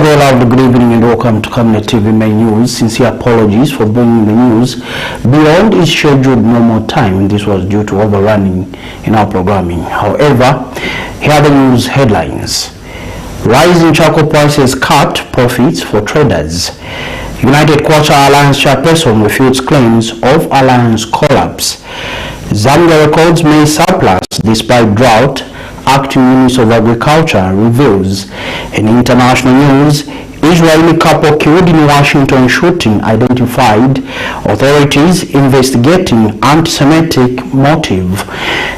Very lovely good evening and welcome to Camnet TV Main News. Sincere apologies for bringing the news beyond its scheduled normal time. This was due to overrunning in our programming. However, here are the news headlines. Rising charcoal prices cut profits for traders. United KWACHA Alliance chairperson refutes claims of alliance collapse. Zambia records maize surplus despite drought. Acting Minister of Agriculture reveals. In international news, Israeli couple killed in Washington shooting identified. Authorities investigating anti-Semitic motive.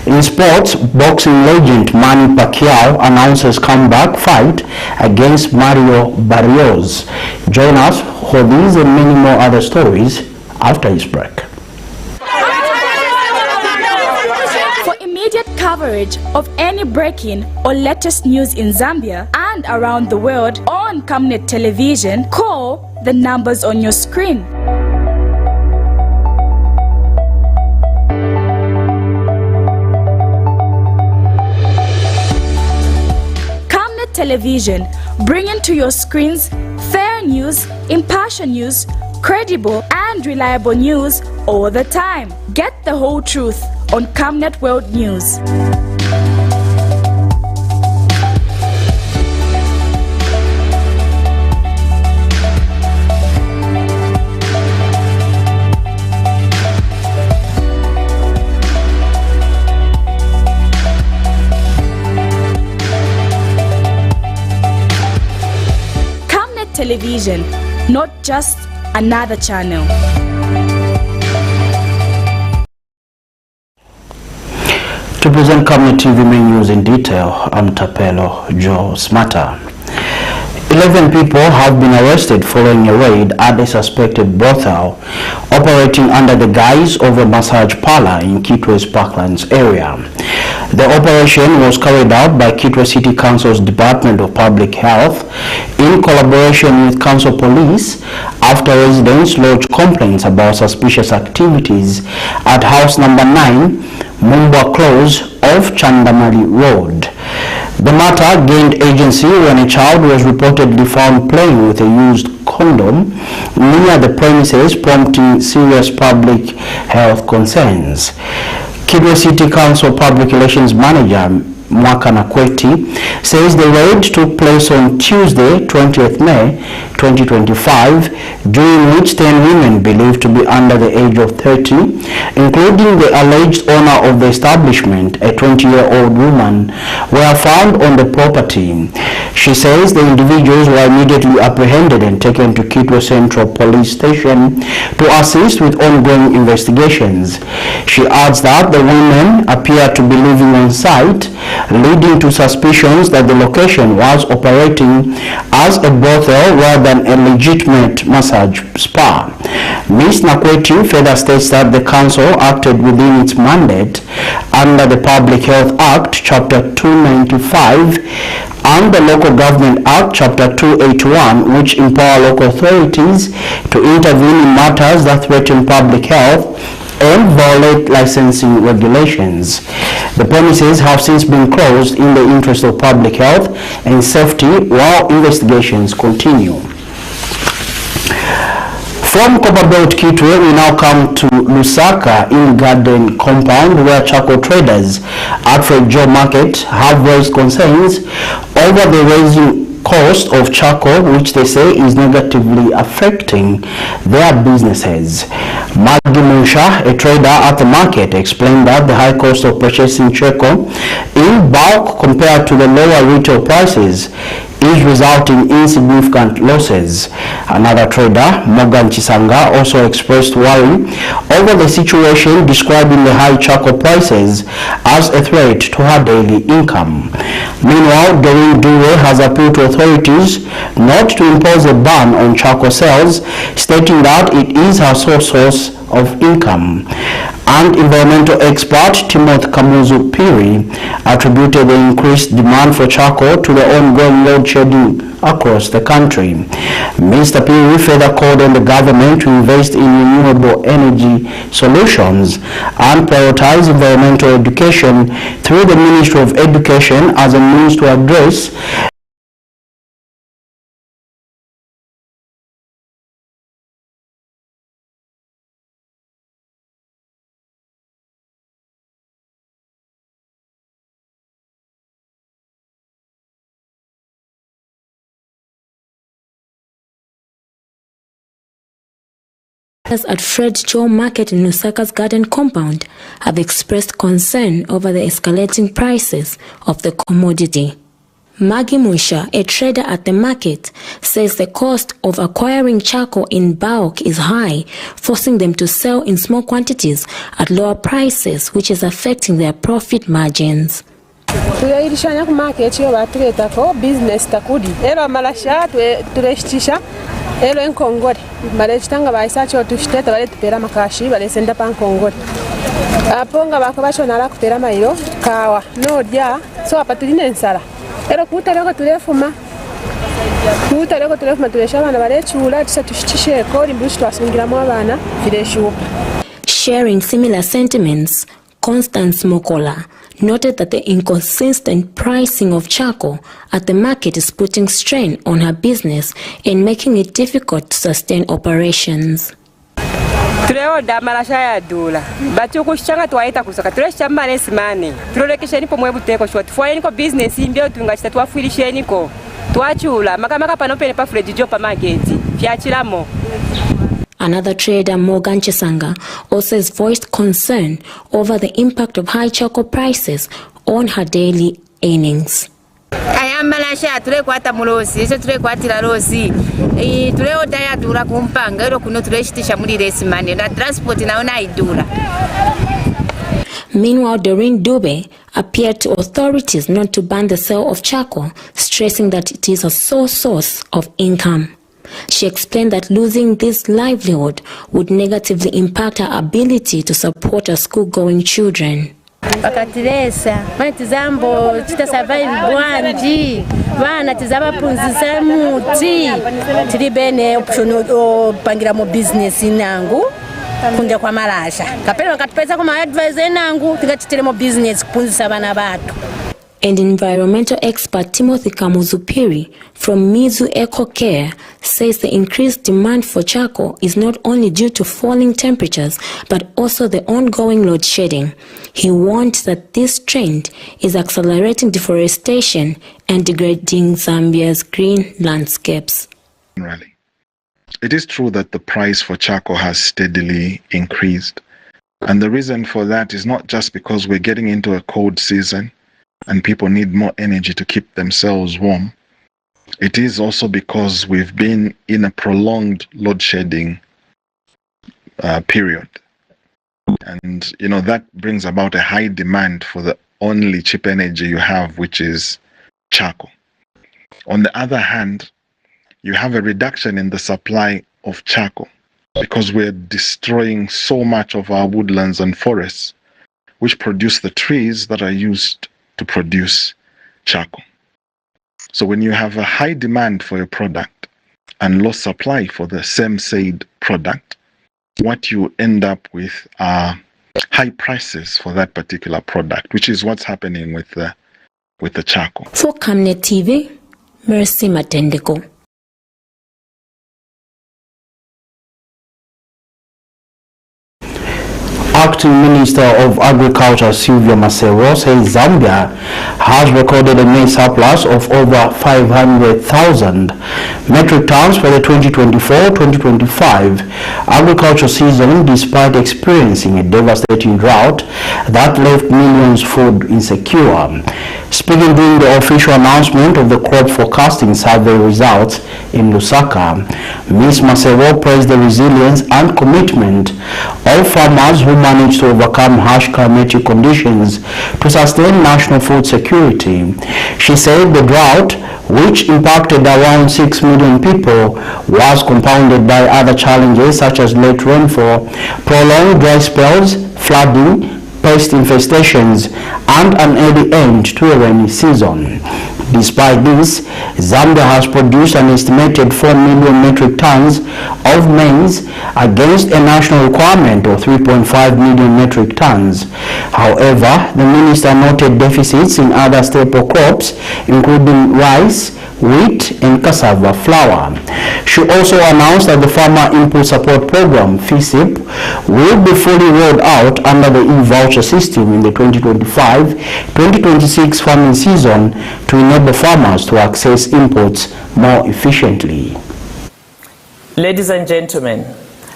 In sports, boxing legend Manny Pacquiao announces comeback fight against Barrios. Join us for these and many more other stories after this break. Immediate coverage of any breaking or latest news in Zambia and around the world on Camnet television, call the numbers on your screen. Camnet television, bringing to your screens fair news, impartial news, credible and reliable news all the time. Get the whole truth on Camnet World News. Camnet Television, not just another channel. To present Camnet TV Main News in detail, I'm Tapelo Joe Smata. 11 people have been arrested following a raid at a suspected brothel operating under the guise of a massage parlor in Kitwe's Parklands area. The operation was carried out by Kitwe City Council's Department of Public Health in collaboration with Council Police after residents lodged complaints about suspicious activities at house number 9, Mumbwa Close of Chandamali Road. The matter gained agency when a child was reportedly found playing with a used condom near the premises, prompting serious public health concerns. Kitwe City Council Public Relations Manager Mwakanakweti says the raid took place on Tuesday, 20th May 2025, during which 10 women believed to be under the age of 30, including the alleged owner of the establishment, a 20-year-old woman, were found on the property. She says the individuals were immediately apprehended and taken to Kitwe Central Police Station to assist with ongoing investigations. She adds that the women appear to be living on site, leading to suspicions that the location was operating as a brothel rather than a legitimate massage spa. Ms. Nakweti further states that the council acted within its mandate under the Public Health Act, Chapter 295, and the Local Government Act, Chapter 281, which empower local authorities to intervene in matters that threaten public health and violate licensing regulations. The premises have since been closed in the interest of public health and safety while investigations continue. From Copperbelt Kitwe, we now come to Lusaka in Garden Compound, where charcoal traders at Fred Joe Market have raised concerns over the rising cost of charcoal, which they say is negatively affecting their businesses. Maggie Munsha, a trader at the market, explained that the high cost of purchasing charcoal in bulk compared to the lower retail prices is resulting in significant losses. Another trader, Morgan Chisanga, also expressed worry over the situation, describing the high charcoal prices as a threat to her daily income. Meanwhile, Doreen Dure has appealed to authorities not to impose a ban on charcoal sales, stating that it is her sole source of income. And environmental expert Timothy Kamuzu Piri attributed the increased demand for charcoal to the ongoing load shedding across the country. Mr. Piri further called on the government to invest in renewable energy solutions and prioritize environmental education through the Ministry of Education as a means to address at Fred Joe Market in Lusaka's garden compound have expressed concern over the escalating prices of the commodity. Maggie Musha, a trader at the market, says the cost of acquiring charcoal in bulk is high, forcing them to sell in small quantities at lower prices, which is affecting their profit margins. Tuyairishanya ku market yo batuleta ko business takudi ero malasha tureshtisha ero enkongore malechitanga baisacho tushiteta bale tupera makashi bale senda pankongore aponga bakabacho nala kupera mayo kawa nodya so apatuline ensala ero kutaleko tulefuma tulesha abana balechula tisa tushtishe ko limbushi twasungiramo abana fileshupa. Sharing similar sentiments, Constance Mokola noted that the inconsistent pricing of charcoal at the market is putting strain on her business and making it difficult to sustain operations. Tuleoda malasha ya dola bachukushanga twaita kusaka tuleshamba nesimane tulekesheni pomwe buteko short fire ko business imbyo tungachita twafirisheni ko twachula makamaka panopene pa Fred Joe market fyachiramo. Another trader, Morgan Chisanga, also has voiced concern over the impact of high charcoal prices on her daily earnings. Ayamalasha tulekwata mulosi iso tulekwatira losi tuleoda ya dura kumpanga ero kuno tuleshitisha muri resimane na transport naona idura. Meanwhile, Doreen Dube appeared to authorities not to ban the sale of charcoal, stressing that it is a sole source of income. She explained that losing this livelihood would negatively impact her ability to support her school-going children. Bakatiresa manitizambo chita survive bwanji bana tizaba punzisa muti tilibene option pangira mo business nangu kunja kwa malasha kapelo katipesa kuma advise nangu tikachitele mo business kupunzisa bana batu. And environmental expert Timothy Kamuzupiri from Mizu Eco Care says the increased demand for charcoal is not only due to falling temperatures, but also the ongoing load shedding. He warns that this trend is accelerating deforestation and degrading Zambia's green landscapes. It is true that the price for charcoal has steadily increased. And the reason for that is not just because we're getting into a cold season and people need more energy to keep themselves warm. It is also because we've been in a prolonged load shedding period. And, that brings about a high demand for the only cheap energy you have, which is charcoal. On the other hand, you have a reduction in the supply of charcoal because we're destroying so much of our woodlands and forests, which produce the trees that are used to produce charcoal. So when you have a high demand for your product and low supply for the same said product, what you end up with are high prices for that particular product, which is what's happening with the charcoal. For Camnet TV, Mercy Matendeko. Acting Minister of Agriculture Sylvia Masero says Zambia has recorded a maize surplus of over 500,000 metric tons for the 2024-2025 agriculture season, despite experiencing a devastating drought that left millions food insecure. Speaking during the official announcement of the crop forecasting survey results in Lusaka, Ms. Masero praised the resilience and commitment of farmers who managed to overcome harsh climatic conditions to sustain national food security. She said the drought, which impacted around 6 million people, was compounded by other challenges such as late rainfall, prolonged dry spells, flooding, pest infestations, and an early end to a rainy season. Despite this, Zambia has produced an estimated 4 million metric tons of maize against a national requirement of 3.5 million metric tons. However, the minister noted deficits in other staple crops, including rice, wheat, and cassava flour. She also announced that the Farmer Input Support Program, FISIP, will be fully rolled out under the e-voucher system in the 2025-2026 farming season to enable farmers to access inputs more efficiently. Ladies and gentlemen,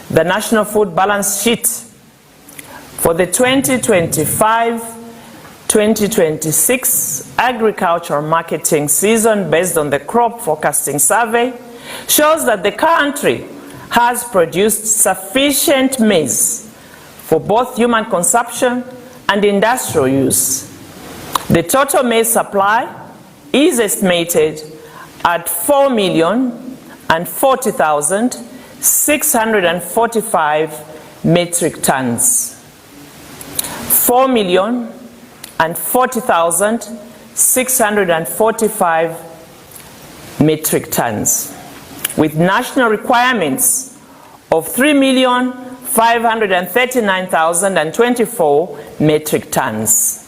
the National Food Balance Sheet for the 2025-2026 agricultural marketing season based on the crop forecasting survey shows that the country has produced sufficient maize for both human consumption and industrial use. The total maize supply is estimated at 4,040,645 metric tons. 4,040,645 metric tons, with national requirements of 3,539,024 metric tons.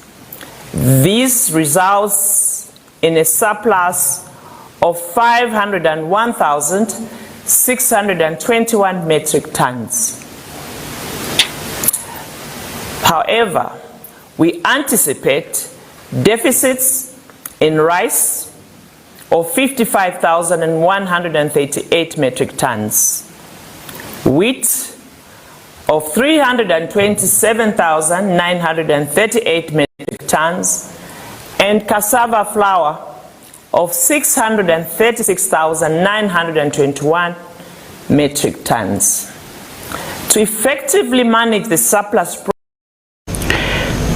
This results in a surplus of 501,621 metric tons. However, we anticipate deficits in rice of 55,138 metric tons, wheat of 327,938 metric tons, and cassava flour of 636,921 metric tons. To effectively manage the surplus,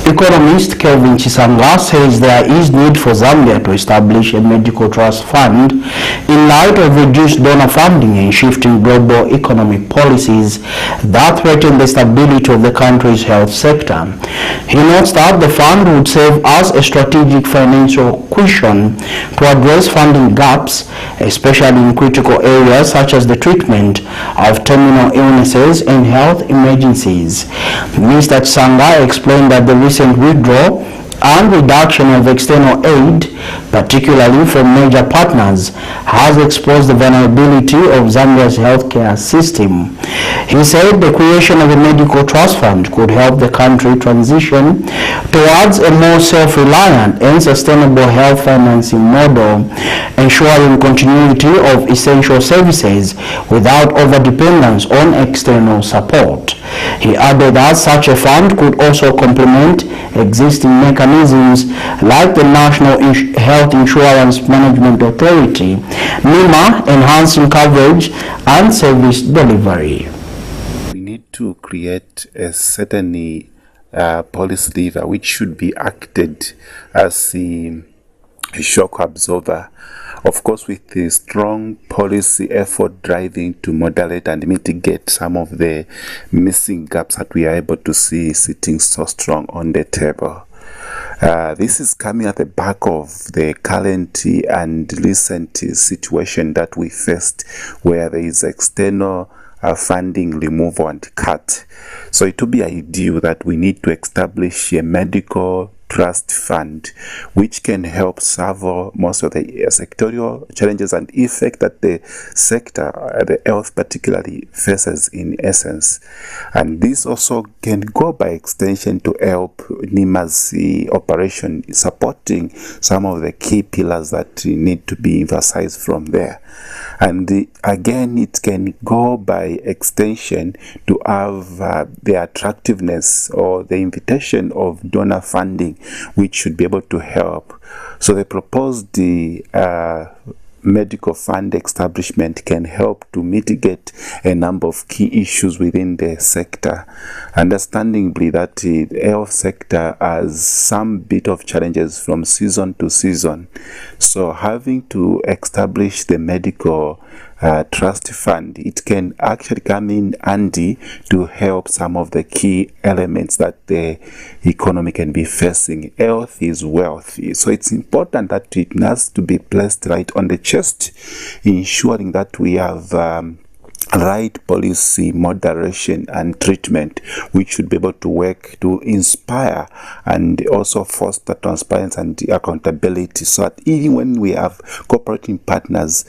economist Kelvin Chisanga says there is need for Zambia to establish a medical trust fund in light of reduced donor funding and shifting global economic policies that threaten the stability of the country's health sector. He notes that the fund would serve as a strategic financial cushion to address funding gaps, especially in critical areas such as the treatment of terminal illnesses and health emergencies. Mr. Chisanga explained that the recent withdrawal and reduction of external aid, particularly from major partners, has exposed the vulnerability of Zambia's healthcare system. He said the creation of a medical trust fund could help the country transition towards a more self-reliant and sustainable health financing model, ensuring continuity of essential services without overdependence on external support. He added that such a fund could also complement existing mechanisms like the National Health Insurance Management Authority, NIMA, enhancing coverage and service delivery. We need to create a certain policy lever which should be acted as a shock absorber. Of course, with the strong policy effort driving to moderate and mitigate some of the missing gaps that we are able to see sitting so strong on the table. This is coming at the back of the current and recent situation that we faced, where there is external funding removal and cut. So it would be ideal that we need to establish a medical trust fund which can help solve most of the sectorial challenges and effect that the sector, the health particularly, faces in essence. And this also can go by extension to help NIMA's operation, supporting some of the key pillars that need to be emphasized from there. And again, it can go by extension to have the attractiveness or the invitation of donor funding, which should be able to help. So the proposed medical fund establishment can help to mitigate a number of key issues within the sector. Understandably that the health sector has some bit of challenges from season to season. So having to establish the medical trust fund, it can actually come in handy to help some of the key elements that the economy can be facing. Health is wealth, so it's important that it has to be placed right on the chest, ensuring that we have right policy moderation and treatment, which should be able to work to inspire and also foster transparency and accountability, so that even when we have cooperating partners,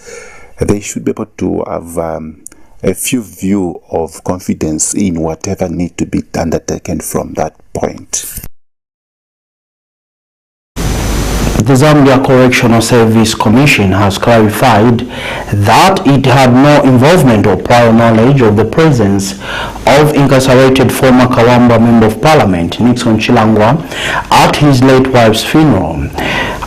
they should be able to have a few view of confidence in whatever need to be undertaken from that point. The Zambia Correctional Service Commission has clarified that it had no involvement or prior knowledge of the presence of incarcerated former Kalamba Member of Parliament Nixon Chilangwa at his late wife's funeral.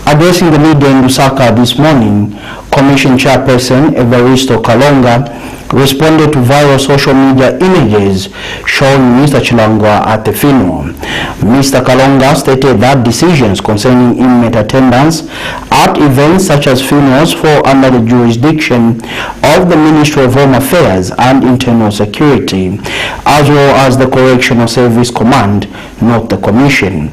Addressing the media in Lusaka this morning, Commission Chairperson Evaristo Kalonga responded to viral social media images showing Mr. Chilangwa at the funeral. Mr. Kalonga stated that decisions concerning inmate attendance at events such as funerals fall under the jurisdiction of the Ministry of Home Affairs and Internal Security, as well as the Correctional Service Command, not the Commission.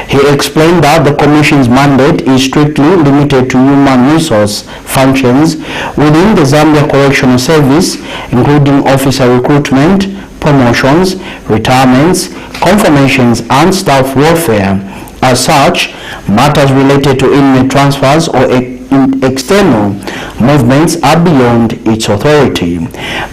He explained that the Commission's mandate is strictly limited to human resource functions within the Zambia Correctional Service, including officer recruitment, promotions, retirements, confirmations, and staff welfare. As such, matters related to inmate transfers or external movements are beyond its authority.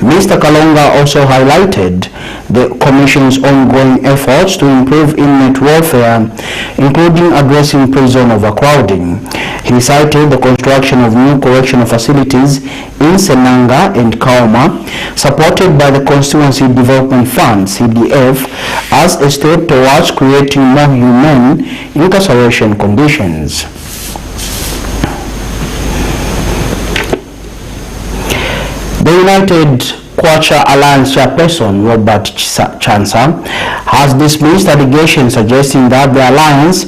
Mr. Kalonga also highlighted the Commission's ongoing efforts to improve inmate welfare, including addressing prison overcrowding. He cited the construction of new correctional facilities in Senanga and Kaoma, supported by the Constituency Development Fund (CDF), as a step towards creating more humane incarceration conditions. The United KWACHA Alliance Chairperson Robert Chansa has dismissed allegations suggesting that the alliance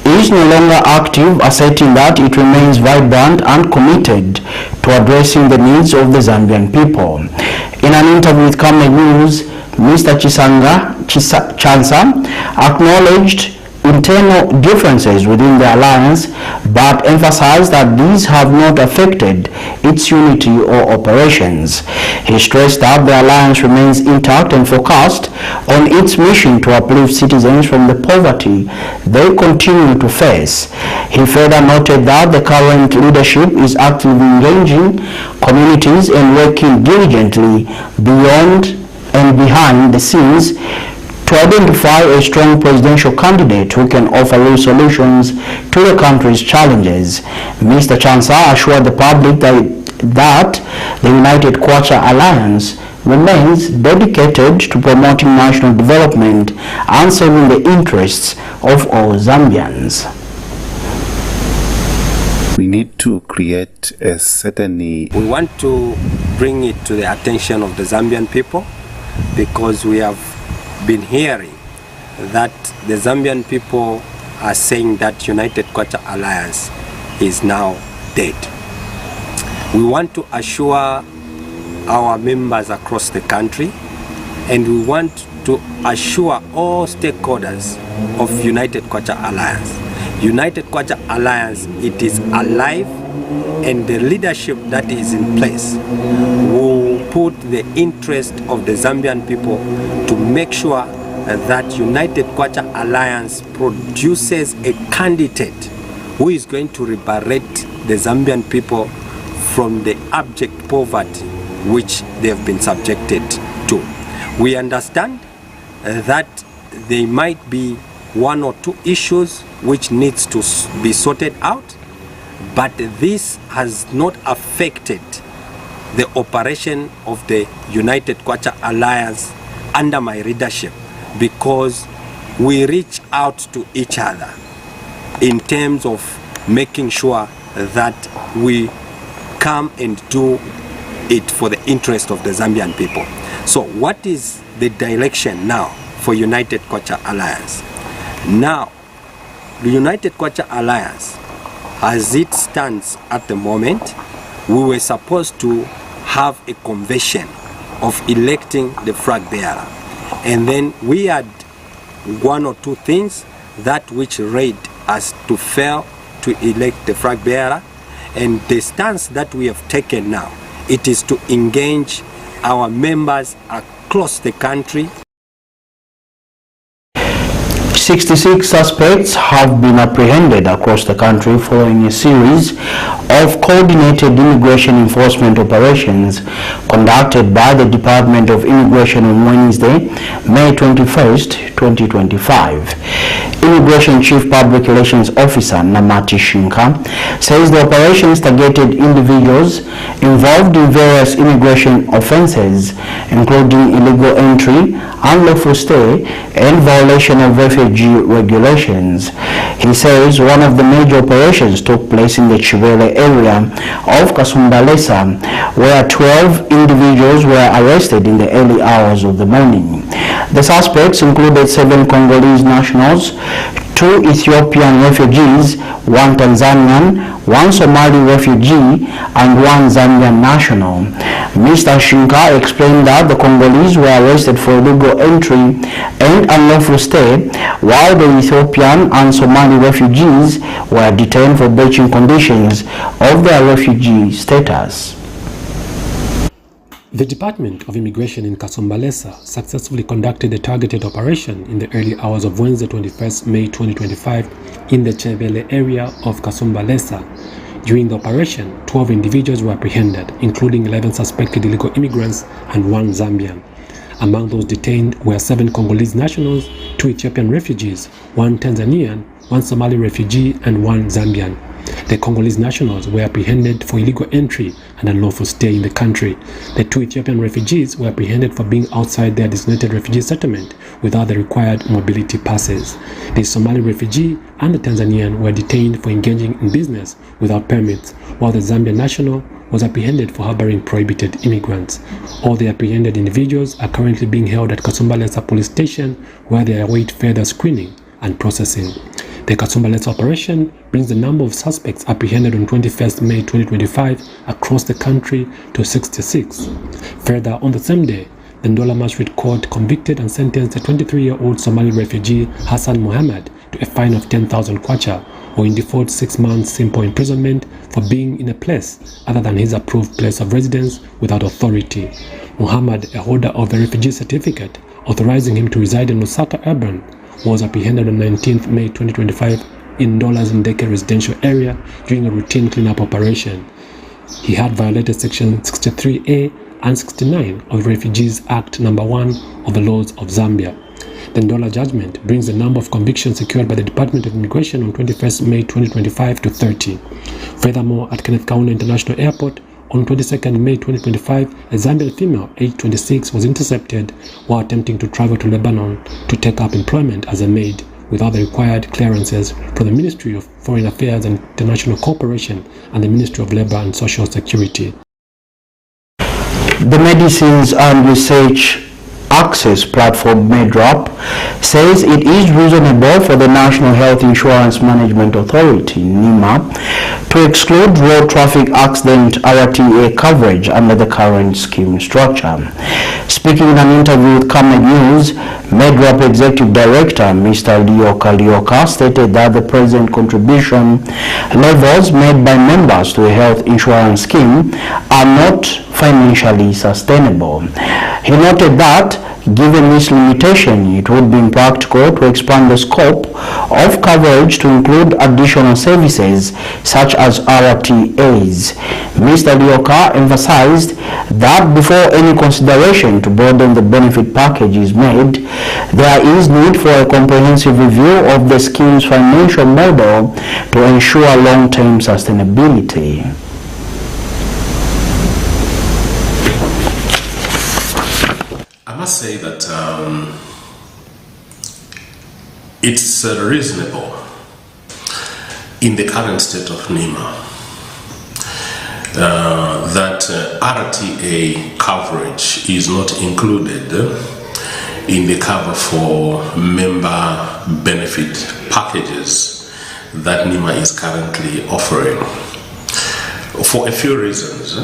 is no longer active, asserting that it remains vibrant and committed to addressing the needs of the Zambian people. In an interview with Camnet News, Mr. Chansa acknowledged internal differences within the alliance, but emphasized that these have not affected its unity or operations. He stressed that the alliance remains intact and focused on its mission to uplift citizens from the poverty they continue to face. He further noted that the current leadership is actively engaging communities and working diligently beyond and behind the scenes to identify a strong presidential candidate who can offer real solutions to the country's challenges. Mr. Chansa assured the public that the United KWACHA Alliance remains dedicated to promoting national development and serving the interests of all Zambians. We need to create a certain... We want to bring it to the attention of the Zambian people, because we have been hearing that the Zambian people are saying that United KWACHA Alliance is now dead. We want to assure our members across the country, and we want to assure all stakeholders of United KWACHA Alliance. United KWACHA Alliance, it is alive, and the leadership that is in place will put the interest of the Zambian people to make sure that United KWACHA Alliance produces a candidate who is going to liberate the Zambian people from the abject poverty which they have been subjected to. We understand that there might be one or two issues which needs to be sorted out, but this has not affected the operation of the United KWACHA Alliance under my leadership, because we reach out to each other in terms of making sure that we come and do it for the interest of the Zambian people. So what is the direction now for United KWACHA Alliance? Now, the United KWACHA Alliance, as it stands at the moment, we were supposed to have a convention of electing the flag bearer, and then we had one or two things that which led us to fail to elect the flag bearer, and the stance that we have taken now, it is to engage our members across the country. 66 suspects have been apprehended across the country following a series of coordinated immigration enforcement operations conducted by the Department of Immigration on Wednesday, May 21st, 2025. Immigration Chief Public Relations Officer Namati Shinka says the operations targeted individuals involved in various immigration offences, including illegal entry, unlawful stay, and violation of refugee regulations. He says one of the major operations took place in the Chibele area of Kasumbalesa, where 12 individuals were arrested in the early hours of the morning. The suspects included 7 Congolese nationals, 2 Ethiopian refugees, 1 Tanzanian, 1 Somali refugee, and 1 Zambian national. Mr. Shinka explained that the Congolese were arrested for illegal entry and unlawful stay, while the Ethiopian and Somali refugees were detained for breaching conditions of their refugee status. The Department of Immigration in Kasumbalesa successfully conducted a targeted operation in the early hours of Wednesday, 21st May 2025 in the Chebele area of Kasumbalesa. During the operation, 12 individuals were apprehended, including 11 suspected illegal immigrants and 1 Zambian. Among those detained were 7 Congolese nationals, 2 Ethiopian refugees, 1 Tanzanian, 1 Somali refugee, and 1 Zambian. The Congolese nationals were apprehended for illegal entry and unlawful stay in the country. The 2 Ethiopian refugees were apprehended for being outside their designated refugee settlement without the required mobility passes. The Somali refugee and the Tanzanian were detained for engaging in business without permits, while the Zambian national was apprehended for harboring prohibited immigrants. All the apprehended individuals are currently being held at Kasumbalesa police station, where they await further screening and processing. The Kasumbalesa operation brings the number of suspects apprehended on 21st May 2025 across the country to 66. Further, on the same day, the Ndola Magistrate Court convicted and sentenced a 23-year-old Somali refugee Hassan Mohammed to a fine of 10,000 kwacha, or in default 6 months simple imprisonment, for being in a place other than his approved place of residence without authority. Mohammed, a holder of a refugee certificate authorizing him to reside in Lusaka Urban, was apprehended on 19th May 2025 in Ndola's Ndeke residential area during a routine cleanup operation. He had violated Section 63A and 69 of the Refugees Act No. 1 of the laws of Zambia. The Ndola judgment brings the number of convictions secured by the Department of Immigration on 21st May 2025 to 30. Furthermore, at Kenneth Kaunda International Airport, on 22nd May 2025, a Zambian female, aged 26, was intercepted while attempting to travel to Lebanon to take up employment as a maid without the required clearances from the Ministry of Foreign Affairs and International Cooperation and the Ministry of Labor and Social Security. The Medicines and Research Access platform MedRap says it is reasonable for the National Health Insurance Management Authority (NIMA) to exclude road traffic accident RTA coverage under the current scheme structure. Speaking in an interview with Camnet News, MedRap Executive Director Mr. Lioka stated that the present contribution levels made by members to a health insurance scheme are not financially sustainable. He noted that, given this limitation, it would be impractical to expand the scope of coverage to include additional services such as RTAs. Mr. Lioka emphasized that before any consideration to broaden the benefit package is made, there is need for a comprehensive review of the scheme's financial model to ensure long-term sustainability. I must say that it's reasonable in the current state of NIMA that RTA coverage is not included in the cover for member benefit packages that NIMA is currently offering for a few reasons.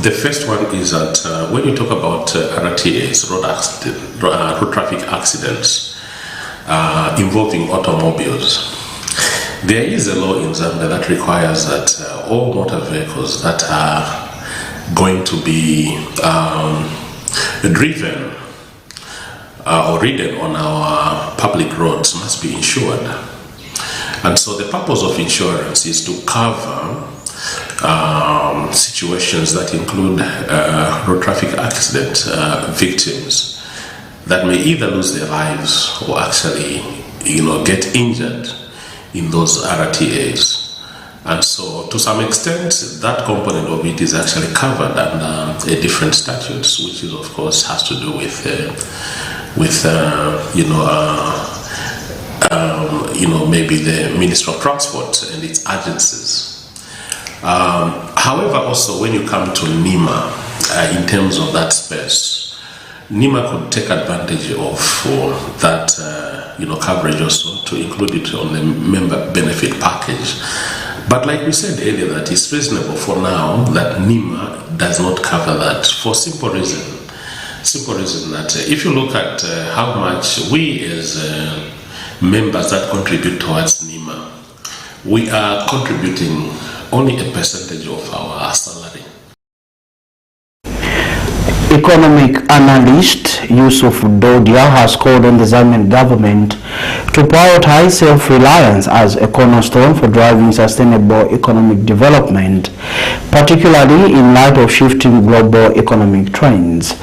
The first one is that when you talk about RTAs, road traffic accidents involving automobiles, there is a law in Zambia that requires that all motor vehicles that are going to be driven or ridden on our public roads must be insured. And so the purpose of insurance is to cover situations that include road traffic accident victims that may either lose their lives or actually get injured in those RTAs. And so, to some extent, that component of it is actually covered under a different statutes, which is, of course, has to do with maybe the Ministry of Transport and its agencies. However, also when you come to NEMA, in terms of that space, NEMA could take advantage of that coverage also to include it on the member benefit package. But like we said earlier, that it's reasonable for now that NEMA does not cover that for simple reason that if you look at how much we as members that contribute towards NEMA, we are contributing only a percentage of our salary. Economic analyst Yusuf Dodia has called on the Zambian government to prioritize self-reliance as a cornerstone for driving sustainable economic development, particularly in light of shifting global economic trends.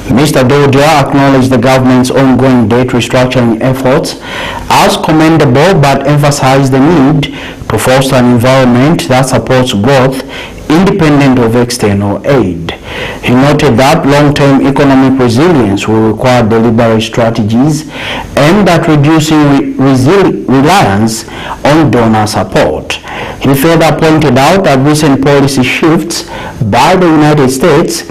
Mr. Dodia acknowledged the government's ongoing debt restructuring efforts as commendable, but emphasized the need to foster an environment that supports growth independent of external aid. He noted that long-term economic resilience will require deliberate strategies aimed at reducing reliance on donor support. He further pointed out that recent policy shifts by the United States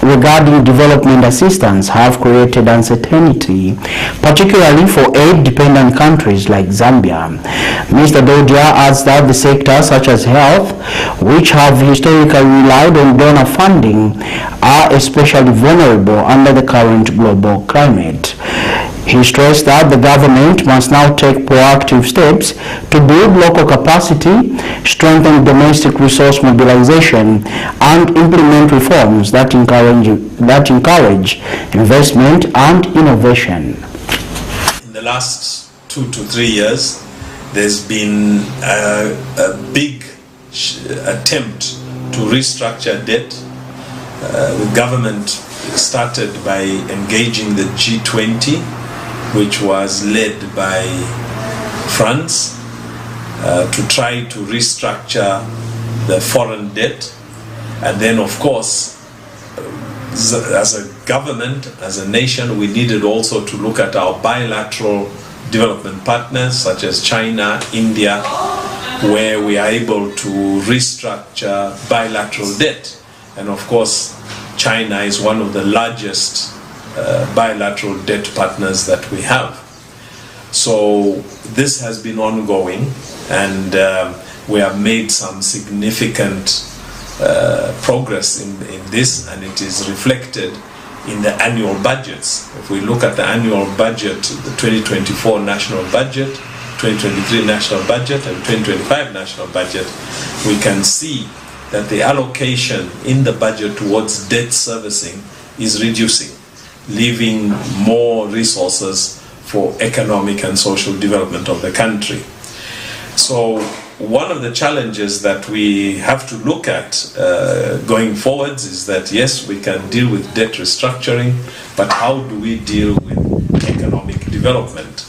regarding development assistance have created uncertainty, particularly for aid-dependent countries like Zambia. Mr. Dodia adds that the sectors such as health, which have historically relied on donor funding, are especially vulnerable under the current global climate. He stressed that the government must now take proactive steps to build local capacity, strengthen domestic resource mobilization, and implement reforms that encourage investment and innovation. In the last 2 to 3 years, there's been a big attempt to restructure debt. The government started by engaging the G20, which was led by France, to try to restructure the foreign debt. And then, of course, as a government, as a nation, we needed also to look at our bilateral development partners such as China, India, where we are able to restructure bilateral debt. And of course, China is one of the largest bilateral debt partners that we have. So this has been ongoing, and we have made some significant progress in this, and it is reflected in the annual budgets. If we look at the annual budget, the 2024 national budget, 2023 national budget, and 2025 national budget, we can see that the allocation in the budget towards debt servicing is reducing, leaving more resources for economic and social development of the country. So one of the challenges that we have to look at going forwards is that, yes, we can deal with debt restructuring, but how do we deal with economic development?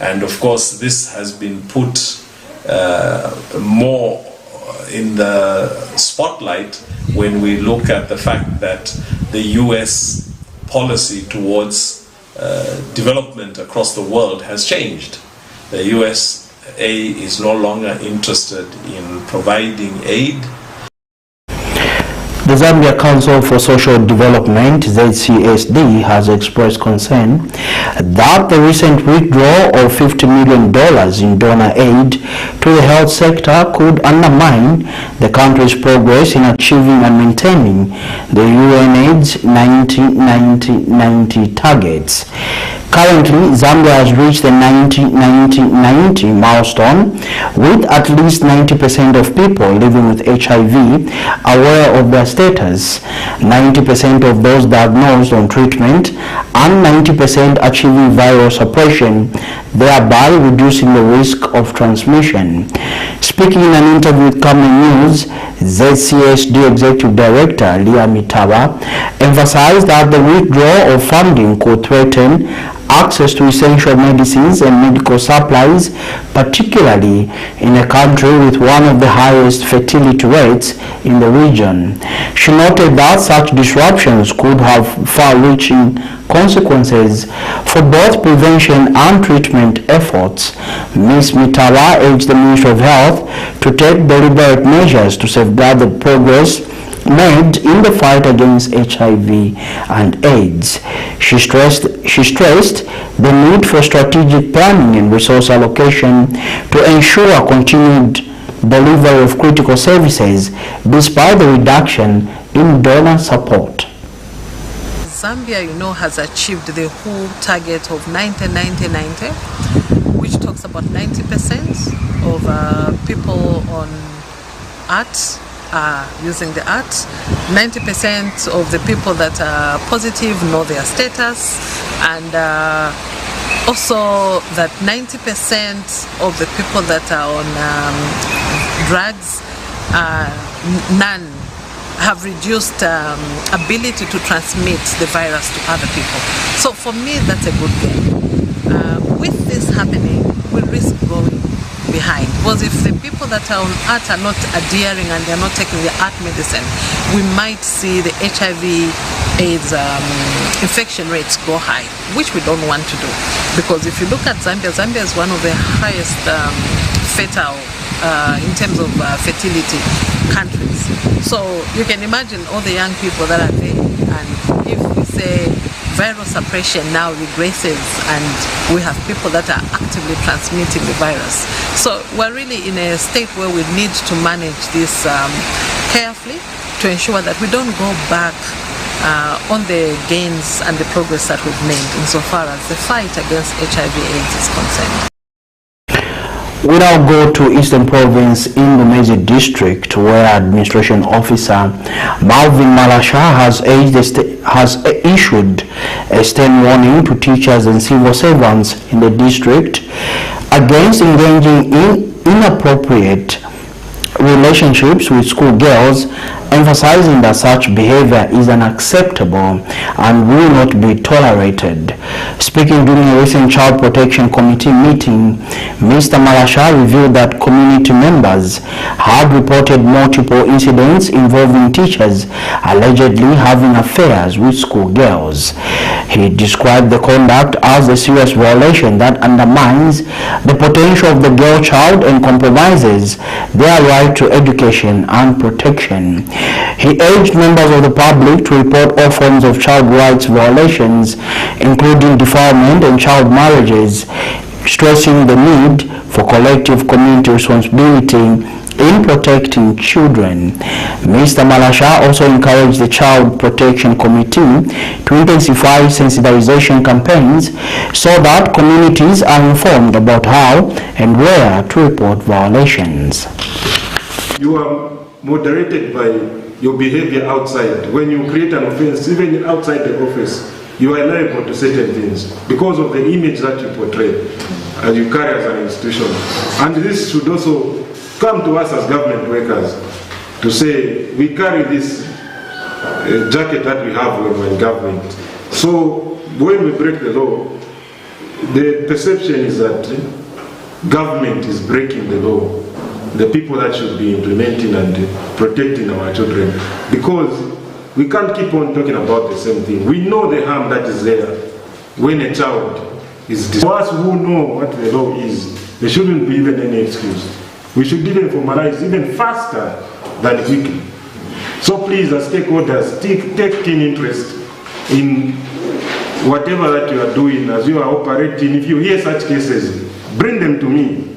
And of course, this has been put more in the spotlight when we look at the fact that the US policy towards development across the world has changed. The USA is no longer interested in providing aid. The Zambia Council for Social Development, ZCSD, has expressed concern that the recent withdrawal of $50 million in donor aid to the health sector could undermine the country's progress in achieving and maintaining the UNAIDS 90-90-90 targets. Currently, Zambia has reached the 90-90-90 milestone, with at least 90% of people living with HIV aware of their status, 90% of those diagnosed on treatment, and 90% achieving viral suppression, thereby reducing the risk of transmission. Speaking in an interview with Camnet News, ZCSD Executive Director Leah Mitaba emphasized that the withdrawal of funding could threaten access to essential medicines and medical supplies, particularly in a country with one of the highest fertility rates in the region. She noted that such disruptions could have far-reaching consequences for both prevention and treatment efforts. Ms. Mitawa urged the Ministry of Health to take deliberate measures to safeguard the progress made in the fight against HIV and AIDS. She stressed the need for strategic planning and resource allocation to ensure continued delivery of critical services despite the reduction in donor support. Zambia, has achieved the whole target of 90-90-90, which talks about 90% of people on arts are using the arts. 90% of the people that are positive know their status, and also that 90% of the people that are on drugs, none have reduced ability to transmit the virus to other people. So for me, that's a good thing. With this happening, we risk going behind, because if the people that are on art are not adhering and they're not taking the art medicine, we might see the HIV AIDS infection rates go high, which we don't want to do. Because if you look at Zambia, Zambia is one of the highest fertile in terms of fertility countries. So you can imagine all the young people that are there, and if we say viral suppression now regresses and we have people that are actively transmitting the virus. So we're really in a state where we need to manage this carefully to ensure that we don't go back on the gains and the progress that we've made insofar as the fight against HIV/AIDS is concerned. We now go to Eastern Province in the MAIZE district, where Administration Officer Malvin Malasha has issued a stern warning to teachers and civil servants in the district against engaging in inappropriate relationships with schoolgirls, emphasizing that such behavior is unacceptable and will not be tolerated. Speaking during a recent Child Protection Committee meeting, Mr. Malasha revealed that community members had reported multiple incidents involving teachers allegedly having affairs with schoolgirls. He described the conduct as a serious violation that undermines the potential of the girl child and compromises their right to education and protection. He urged members of the public to report all forms of child rights violations, including defilement and child marriages, stressing the need for collective community responsibility in protecting children. Mr. Malasha also encouraged the Child Protection Committee to intensify sensitization campaigns so that communities are informed about how and where to report violations. You are moderated by your behavior outside. When you create an offense, even outside the office, you are liable to certain things because of the image that you portray and you carry as an institution. And this should also come to us as government workers to say we carry this jacket that we have when we're in government. So when we break the law, the perception is that government is breaking the law. The people that should be implementing and protecting our children, because we can't keep on talking about the same thing. We know the harm that is there when a child is disturbed. For us who know what the law is, there shouldn't be even any excuse. We should even formalize even faster than quickly. So please, as stakeholders, take keen interest in whatever that you are doing as you are operating. If you hear such cases, bring them to me.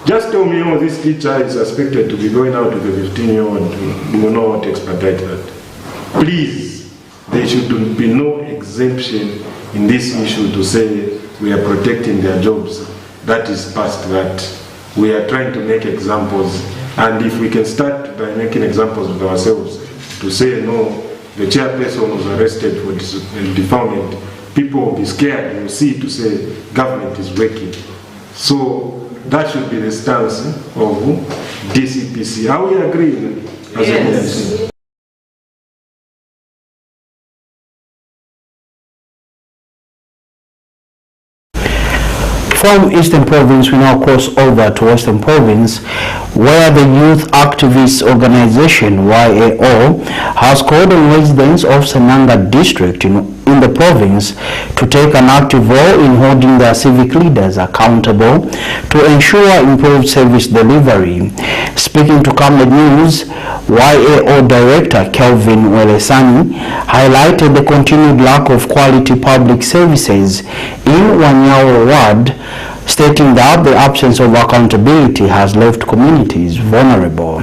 Just tell me, this teacher is suspected to be going out with a 15-year-old. We will know what to expedite that. Please, there should be no exemption in this issue to say we are protecting their jobs. That is past that. We are trying to make examples, and if we can start by making examples of ourselves to say no, the chairperson was arrested for defilement, people will be scared. You will see to say government is working. So that should be the stance of DCPC. Are we agreeing? Yes. From Eastern Province, we now cross over to Western Province, where the youth activist organization YAO has called on residents of Senanga district in the province to take an active role in holding their civic leaders accountable to ensure improved service delivery. Speaking to Camnet News, YAO Director Kelvin Welesani highlighted the continued lack of quality public services in Wanyawo Ward, stating that the absence of accountability has left communities vulnerable.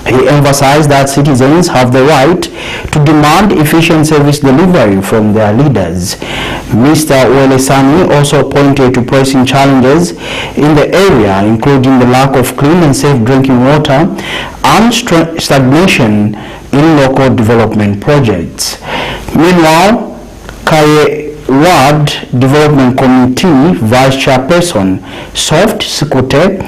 He emphasized that citizens have the right to demand efficient service delivery from their leaders. Mr. Welesani also pointed to pressing challenges in the area, including the lack of clean and safe drinking water and stagnation in local development projects. Meanwhile, Ward Development Committee Vice Chairperson Soft Sikute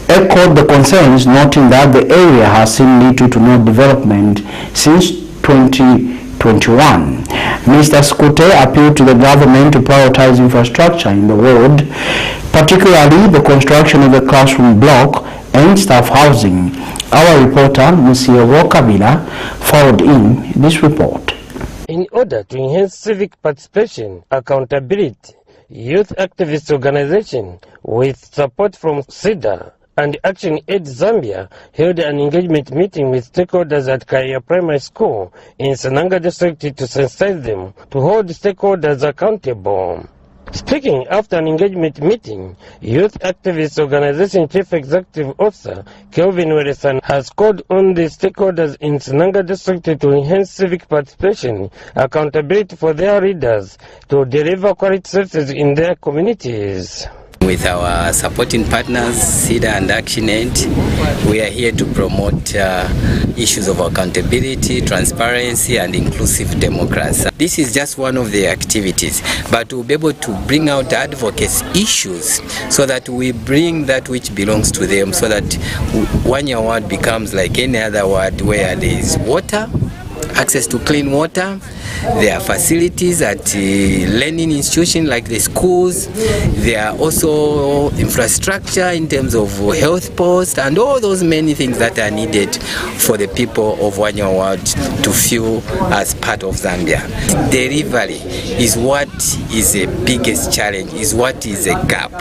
echoed the concerns, noting that the area has seen little to no development since 2021. Mr. Sikute appealed to the government to prioritize infrastructure in the ward, particularly the construction of a classroom block and staff housing. Our reporter, Monsieur Wokabila, forwarded in this report. In order to enhance civic participation, accountability, youth activist organization with support from SIDA and Action Aid Zambia held an engagement meeting with stakeholders at Kaya Primary School in Senanga district to sensitize them to hold stakeholders accountable. Speaking after an engagement meeting, Youth Activist Organization Chief Executive Officer Kelvin Welesani has called on the stakeholders in Senanga district to enhance civic participation, accountability for their leaders to deliver quality services in their communities. With our supporting partners, SIDA and Action Aid, we are here to promote issues of accountability, transparency, and inclusive democracy. This is just one of the activities, but we'll be able to bring out advocacy issues so that we bring that which belongs to them, so that Wanya ward becomes like any other ward where there is water, access to clean water. There are facilities at learning institutions like the schools. There are also infrastructure in terms of health posts and all those many things that are needed for the people of Wanya Ward to feel as part of Zambia. Delivery is what is the biggest challenge, is what is a gap.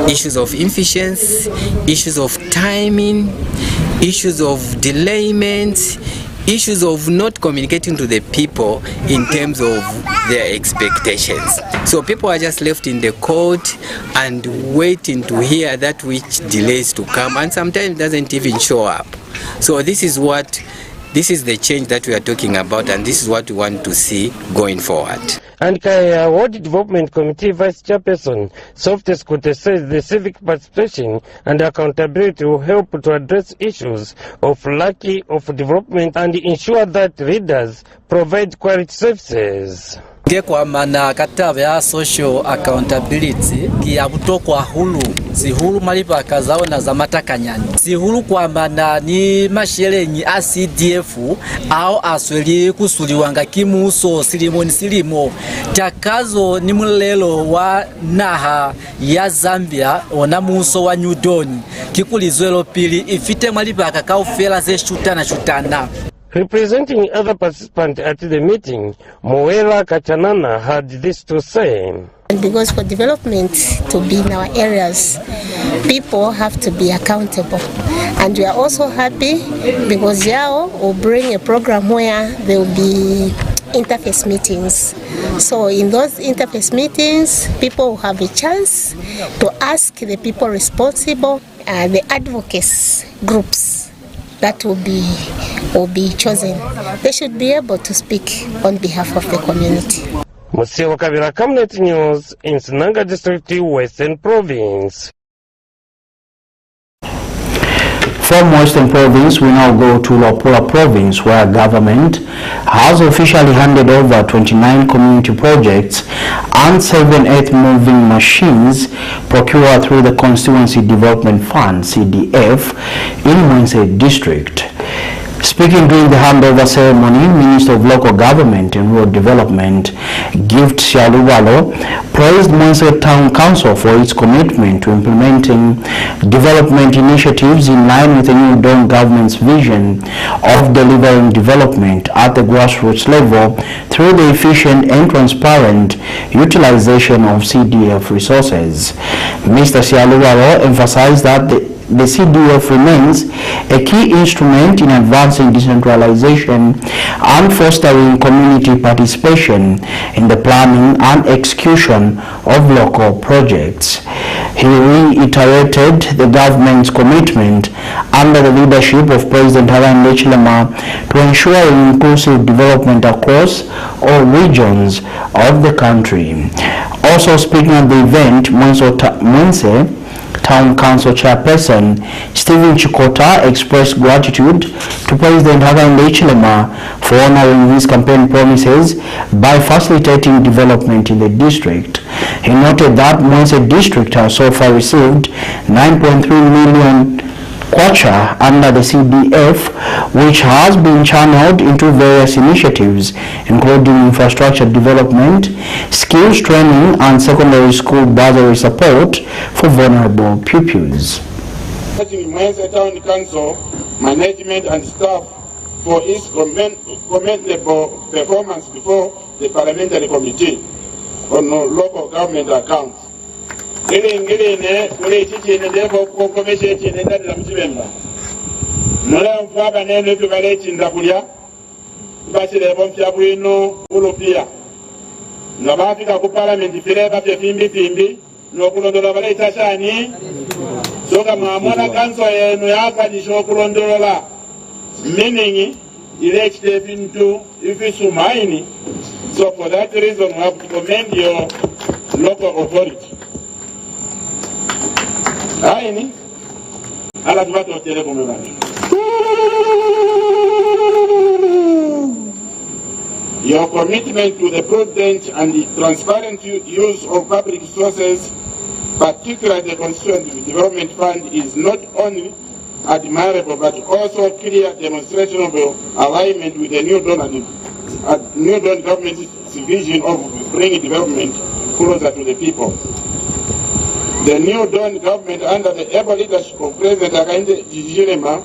Issues of efficiency, issues of timing, issues of delayment, issues of not communicating to the people in terms of their expectations. So people are just left in the cold and waiting to hear that which delays to come, and sometimes doesn't even show up. So this is the change that we are talking about, and this is what we want to see going forward. And Kaya Ward Development Committee Vice Chairperson Softes Kute says the civic participation and accountability will help to address issues of lack of development and ensure that leaders provide quality services. Kwa mana kataba ya social accountability kia butokwa hulu si hulu malipa kazao na zamata kanyani si hulu kwa mana ni mashelenyi ACDF au asweli kusuliwanga kimuso silimo takazo ni mulelo wa naha ya Zambia ona muso wa Nyudoni kikulizwelo pili ifite malipa kakao fela ze shutana. Representing other participants at the meeting, Moela Kachanana had this to say. Because for development to be in our areas, people have to be accountable. And we are also happy because Yao will bring a program where there will be interface meetings. So in those interface meetings, people will have a chance to ask the people responsible, the advocates groups that will be chosen. They should be able to speak on behalf of the community. Monsieur Wakabila, Camnet News in Senanga District, Western Province. From Western Province, we now go to Luapula Province, where government has officially handed over 29 community projects and 7 earth-moving machines procured through the Constituency Development Fund, CDF, in MAIZE district. Speaking during the handover ceremony, Minister of Local Government and Rural Development, Gift Sialuwalo, praised Mwanse Town Council for its commitment to implementing development initiatives in line with the new Dawn government's vision of delivering development at the grassroots level through the efficient and transparent utilization of CDF resources. Mr. Sialuwalo emphasized that the CDF remains a key instrument in advancing decentralization and fostering community participation in the planning and execution of local projects. He reiterated the government's commitment under the leadership of President Hakainde Hichilema to ensuring inclusive development across all regions of the country. Also speaking at the event, Mwanse Town Council Chairperson Stephen Chikota expressed gratitude to President Hakainde Hichilema for honoring his campaign promises by facilitating development in the district. He noted that Mwanse district has so far received 9.3 million KWACHA under the CDF, which has been channeled into various initiatives, including infrastructure development, skills training, and secondary school bursary support for vulnerable pupils. Mwanse Town Council management and staff for its commendable performance before the Parliamentary Committee on Local Government Accounts. So for that reason, we have to commend your local authority. Your commitment to the prudent and the transparent use of public resources, particularly the Constituent Development Fund, is not only admirable but also a clear demonstration of alignment with the new Dawn government's vision of bringing development closer to the people. The new Dawn government, under the able leadership of President Hakainde Hichilema,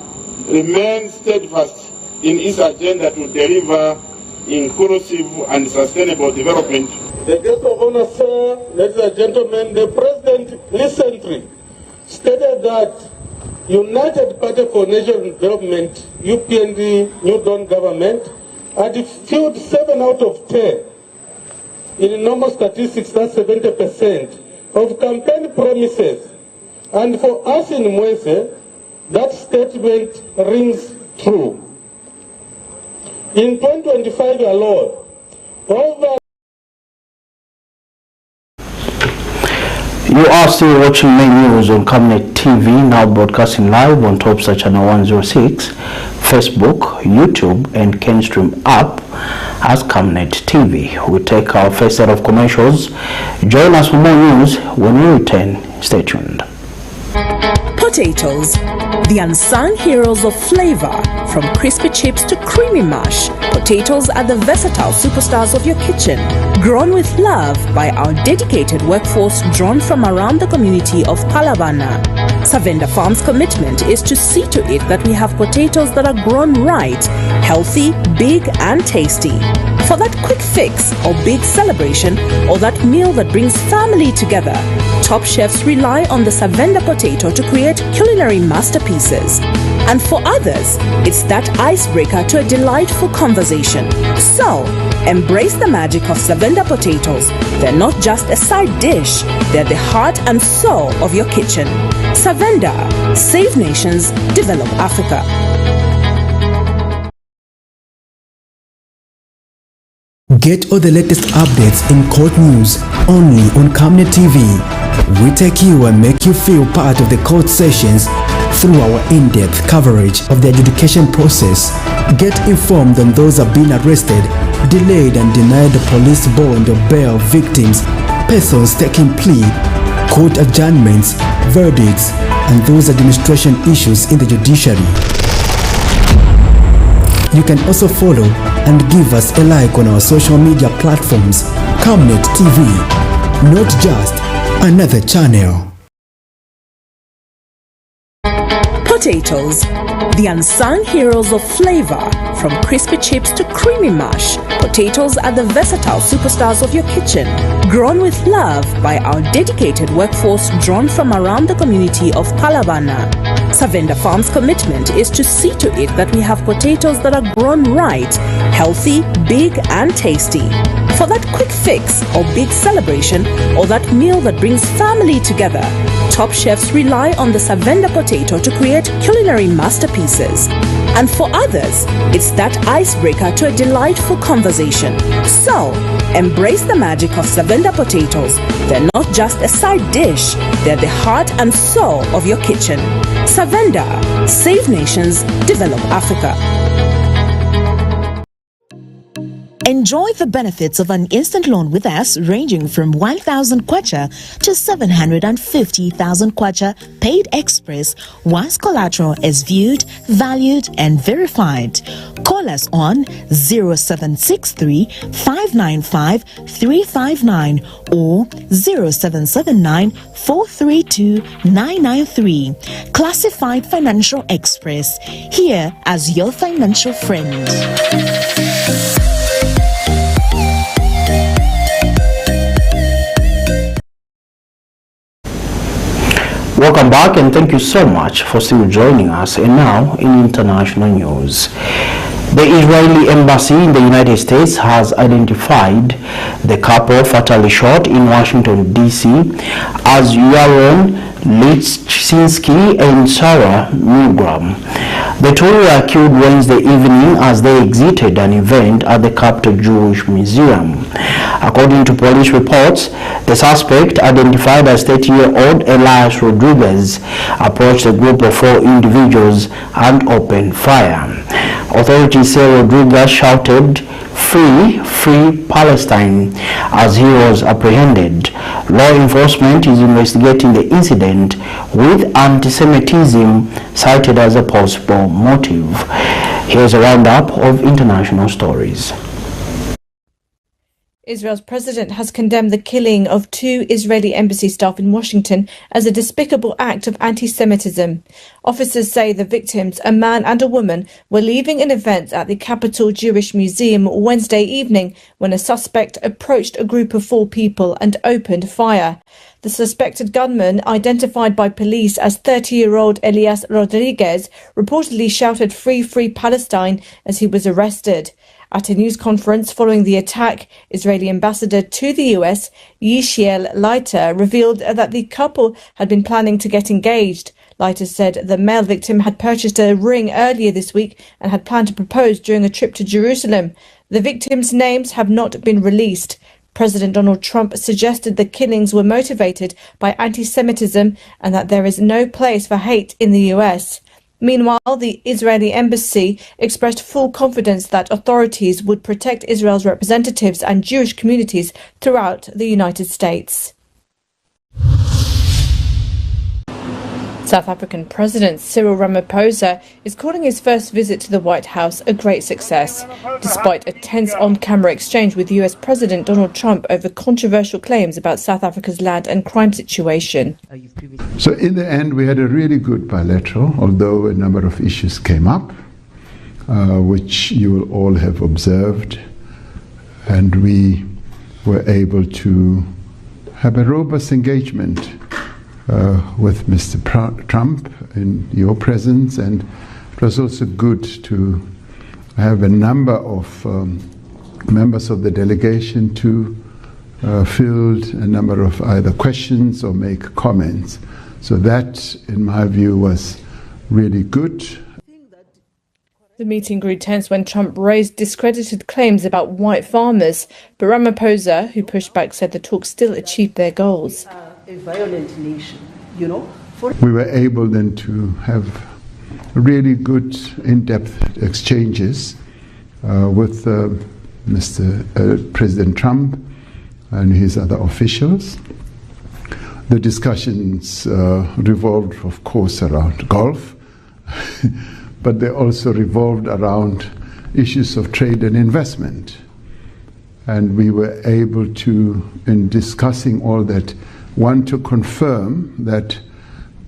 remains steadfast in its agenda to deliver inclusive and sustainable development. The guest of honor, sir, ladies and gentlemen, the President recently stated that United Party for National Development, UPND, New Dawn government, had filled 7 out of 10. In normal statistics, that's 70%. Of campaign promises, and for us in Mwanse, that statement rings true. In 2025 alone, over. You are still watching main news on Camnet TV, now broadcasting live on Topstar Channel 106, Facebook, YouTube, and Kenstream app as Camnet TV. We take our first set of commercials. Join us for more news when we return. Stay tuned. Potatoes, the unsung heroes of flavor. From crispy chips to creamy mash, potatoes are the versatile superstars of your kitchen. Grown with love by our dedicated workforce drawn from around the community of Palavana. Savenda Farm's commitment is to see to it that we have potatoes that are grown right, healthy, big, and tasty. For that quick fix or big celebration or that meal that brings family together, top chefs rely on the Savenda potato to create culinary masterpieces. And for others, it's that icebreaker to a delightful conversation. So, embrace the magic of Savenda potatoes. They're not just a side dish, they're the heart and soul of your kitchen. Savenda, save nations, develop Africa. Get all the latest updates in court news only on Camnet TV. We take you and make you feel part of the court sessions through our in-depth coverage of the adjudication process. Get informed on those who have been arrested, delayed and denied the police bond or bail victims, persons taking plea, court adjournments, verdicts, and those administration issues in the judiciary. You can also follow and give us a like on our social media platforms. Camnet TV, not just another channel. Potatoes, the unsung heroes of flavor. From crispy chips to creamy mash, potatoes are the versatile superstars of your kitchen. Grown with love by our dedicated workforce drawn from around the community of Palabana. Savenda Farm's commitment is to see to it that we have potatoes that are grown right, healthy, big and tasty. For that quick fix or big celebration or that meal that brings family together, top chefs rely on the Savenda potato to create culinary masterpieces. And for others, it's that icebreaker to a delightful conversation. So, embrace the magic of Savenda potatoes. They're not just a side dish, they're the heart and soul of your kitchen. Savenda, save nations, develop Africa. Enjoy the benefits of an instant loan with us ranging from 1,000 kwacha to 750,000 kwacha paid express once collateral is viewed, valued and verified. Call us on 0763 595 359 or 0779 432 993. Classified Financial Express, here as your financial friend. Welcome back and thank you so much for still joining us. And now in international news. The Israeli embassy in the United States has identified the couple fatally shot in Washington, D.C. as Yaron Litchinsky and Sarah Milgram. The two were killed Wednesday evening as they exited an event at the Capital Jewish Museum. According to police reports, the suspect, identified as 30-year-old Elias Rodriguez, approached a group of 4 individuals and opened fire. Authorities say Rodriguez shouted, "Free, free Palestine," as he was apprehended. Law enforcement is investigating the incident with anti-Semitism cited as a possible motive. Here's a roundup of international stories. Israel's president has condemned the killing of 2 Israeli embassy staff in Washington as a despicable act of anti-Semitism. Officers say the victims, a man and a woman, were leaving an event at the Capital Jewish Museum Wednesday evening when a suspect approached a group of 4 people and opened fire. The suspected gunman, identified by police as 30-year-old Elias Rodriguez, reportedly shouted "Free, free Palestine" as he was arrested. At a news conference following the attack, Israeli ambassador to the US, Yishiel Leiter, revealed that the couple had been planning to get engaged. Leiter said the male victim had purchased a ring earlier this week and had planned to propose during a trip to Jerusalem. The victims' names have not been released. President Donald Trump suggested the killings were motivated by anti-Semitism and that there is no place for hate in the US. Meanwhile, the Israeli embassy expressed full confidence that authorities would protect Israel's representatives and Jewish communities throughout the United States. South African President Cyril Ramaphosa is calling his first visit to the White House a great success, despite a tense on-camera exchange with US President Donald Trump over controversial claims about South Africa's land and crime situation. So in the end, we had a really good bilateral, although a number of issues came up, which you will all have observed, and we were able to have a robust engagement with Mr. Trump in your presence, and it was also good to have a number of members of the delegation to field a number of either questions or make comments. So that, in my view, was really good. The meeting grew tense when Trump raised discredited claims about white farmers, but Ramaphosa, who pushed back, said the talks still achieved their goals. A violent nation, you know. We were able then to have really good in-depth exchanges with President Trump and his other officials. The discussions revolved, of course, around golf, but they also revolved around issues of trade and investment. And we were able to, in discussing all that, want to confirm that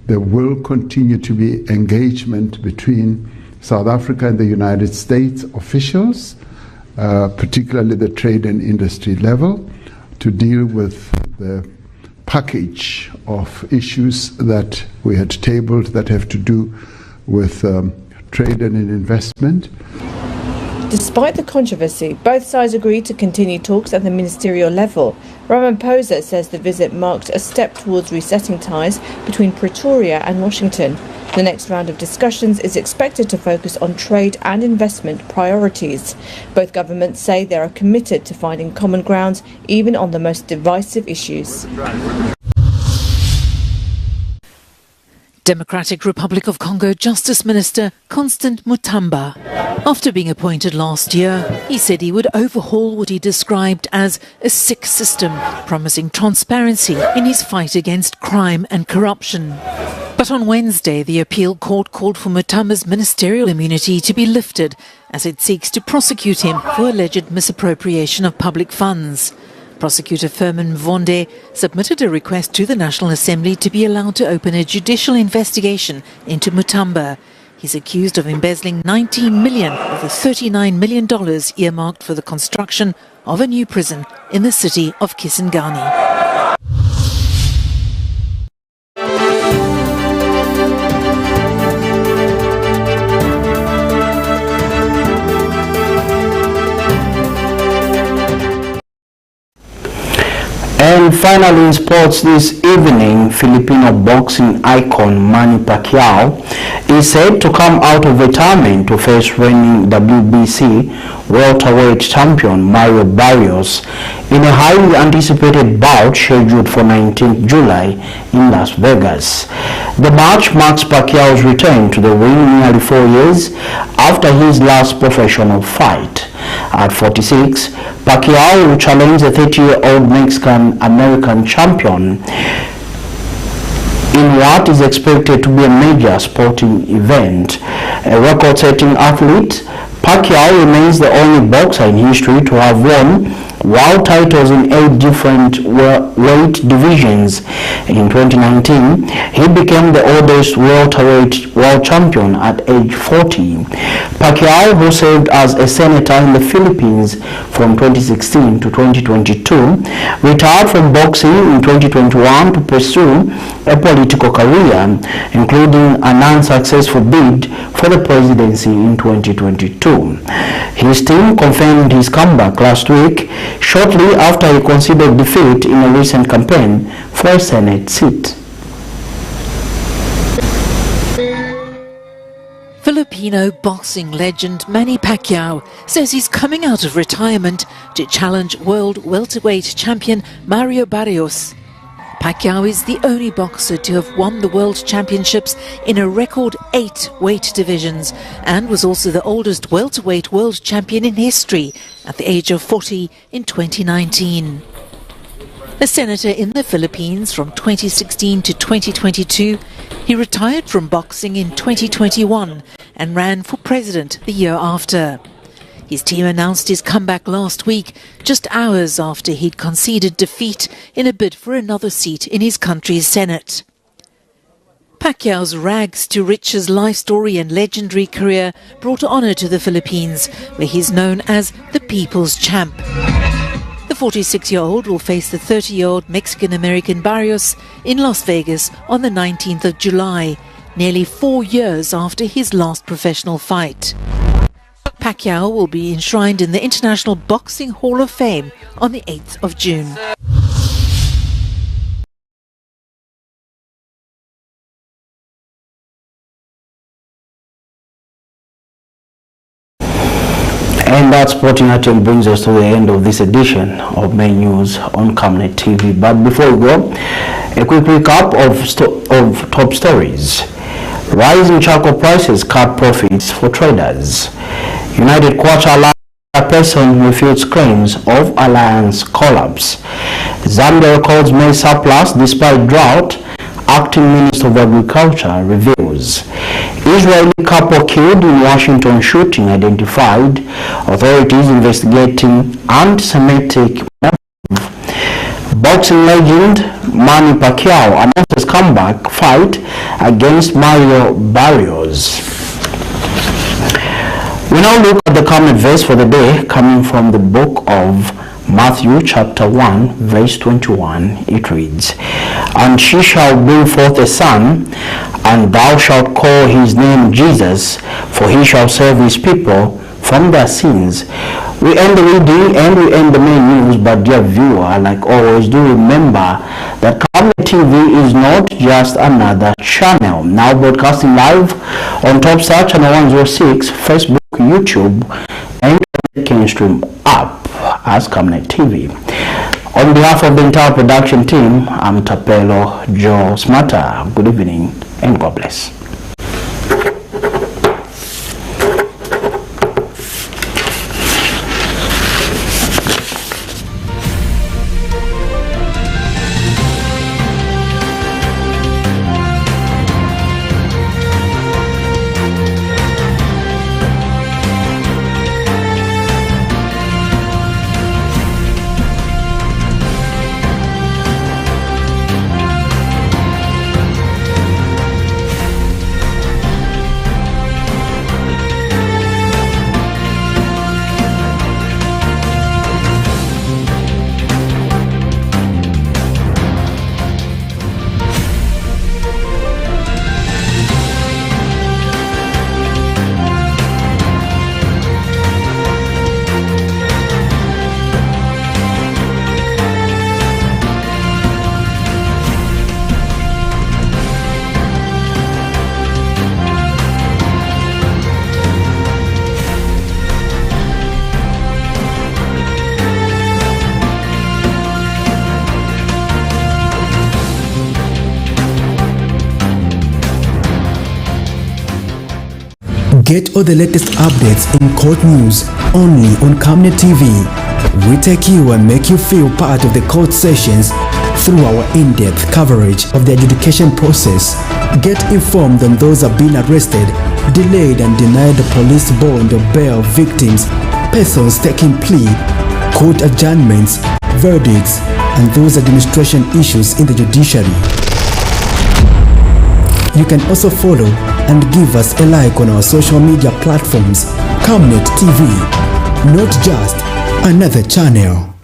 there will continue to be engagement between South Africa and the United States officials, particularly the trade and industry level, to deal with the package of issues that we had tabled that have to do with trade and investment. Despite the controversy, both sides agreed to continue talks at the ministerial level. Ramaphosa says the visit marked a step towards resetting ties between Pretoria and Washington. The next round of discussions is expected to focus on trade and investment priorities. Both governments say they are committed to finding common grounds, even on the most divisive issues. Democratic Republic of Congo Justice Minister Constant Mutamba. After being appointed last year, he said he would overhaul what he described as a sick system, promising transparency in his fight against crime and corruption. But on Wednesday, the appeal court called for Mutamba's ministerial immunity to be lifted as it seeks to prosecute him for alleged misappropriation of public funds. Prosecutor Firmin Vonde submitted a request to the National Assembly to be allowed to open a judicial investigation into Mutamba. He's accused of embezzling $19 million of the $39 million earmarked for the construction of a new prison in the city of Kisangani. And finally, in sports this evening, Filipino boxing icon Manny Pacquiao is said to come out of retirement to face reigning WBC welterweight champion Mario Barrios in a highly anticipated bout scheduled for 19th July in Las Vegas. The match marks Pacquiao's return to the ring nearly 4 years after his last professional fight. At 46, Pacquiao will challenge the 30-year-old Mexican-American champion in what is expected to be a major sporting event. A record-setting athlete, Pacquiao remains the only boxer in history to have won world titles in 8 different weight divisions. In 2019, he became the oldest welterweight world champion at age 40. Pacquiao, who served as a senator in the Philippines from 2016 to 2022, retired from boxing in 2021 to pursue a political career, including an unsuccessful bid for the presidency in 2022. His team confirmed his comeback last week, shortly after he conceded defeat in a recent campaign for a Senate seat. Filipino boxing legend Manny Pacquiao says he's coming out of retirement to challenge world welterweight champion Mario Barrios. Pacquiao is the only boxer to have won the world championships in a record 8 weight divisions and was also the oldest welterweight world champion in history at the age of 40 in 2019. A senator in the Philippines from 2016 to 2022, he retired from boxing in 2021 and ran for president the year after. His team announced his comeback last week, just hours after he'd conceded defeat in a bid for another seat in his country's Senate. Pacquiao's rags to riches life story and legendary career brought honor to the Philippines, where he's known as the People's Champ. The 46-year-old will face the 30-year-old Mexican-American Barrios in Las Vegas on the 19th of July, nearly 4 years after his last professional fight. Pacquiao will be enshrined in the International Boxing Hall of Fame on the 8th of June. And that sporting item brings us to the end of this edition of Main News on Camnet TV. But before we go, a quick recap of top stories. Rising charcoal prices cut profits for traders. United KWACHA chairperson refutes claims of alliance collapse. Zambia records maize surplus despite drought. Acting Minister of Agriculture reveals. Barrios. Israeli couple killed in Washington shooting identified. Authorities investigating anti-Semitic motive. Boxing legend Manny Pacquiao announces comeback fight against Barrios. We now look at the Camnet verse for the day, coming from the book of Matthew chapter 1 verse 21. It reads, "And she shall bring forth a son, and thou shalt call his name Jesus, for he shall save his people from their sins." We end the reading and we end the main news, but dear viewer, like always, do remember that Camnet TV is not just another channel. Now broadcasting live on Topstar channel 106, Facebook, YouTube, and can stream up as Camnet TV. On behalf of the entire production team, I'm Tapelo Joe Smata. Good evening and God bless. Get all the latest updates in court news only on Camnet TV. We take you and make you feel part of the court sessions through our in-depth coverage of the adjudication process. Get informed on those who have been arrested, delayed and denied the police bond or bail victims, persons taking plea, court adjournments, verdicts, and those administration issues in the judiciary. You can also follow and give us a like on our social media platforms. Camnet TV, not just another channel.